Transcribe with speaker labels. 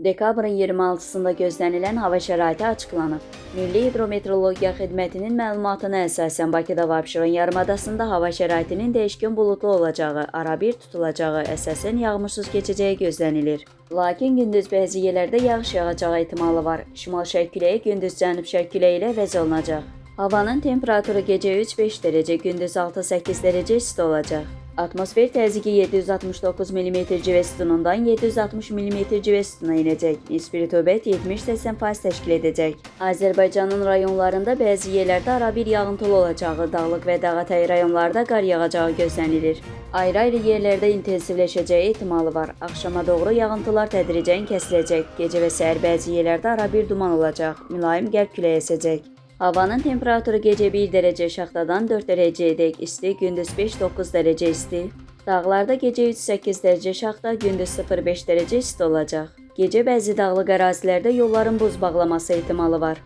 Speaker 1: Dekabrın 26-sında gözlənilən hava şəraiti açıqlanıb. Milli Hidrometeorologiya Xidmətinin məlumatına əsasən Bakıda və Abşeron yarımadasında hava şəraitinin dəyişkən buludlu olacağı, arabir tutulacağı, əsasən yağmursuz keçəcəyi gözlənilir. Lakin gündüz bəzi yerlərdə yağış yağacağı ehtimalı var. Şimal-şərq küləyi gündüz cənub-şərq küləyi ilə əvəz olunacaq. Havanın temperaturu gecə 3-5 dərəcə, gündüz 6-8 dərəcə isti olacaq. Atmosfer təzyiqi 769 mm civə sütunundan 760 mm civə sütuna inəcək. Nisbi rütubət 70-80% təşkil edəcək. Azərbaycanın rayonlarında bəzi yerlərdə arabir yağıntılı olacağı, dağlıq və dağətəyi rayonlarda qar yağacağı gözlənilir. Ayrı-ayrı yerlərdə intensivləşəcəyi ehtimalı var. Axşama doğru yağıntılar tədricən kəsiləcək. Gecə və səhər bəzi yerlərdə arabir duman olacaq. Mülayim qərb küləyi əsəcək. Havanın temperaturu gecə 1 dərəcə şaxtadan 4 dərəcəyədək isti, gündüz 5-9 dərəcə isti. Dağlarda gecə 3-8 dərəcə şaxta, gündüz 0-5 dərəcə isti olacaq. Gecə bəzi dağlıq ərazilərdə yolların buz bağlaması ehtimalı var.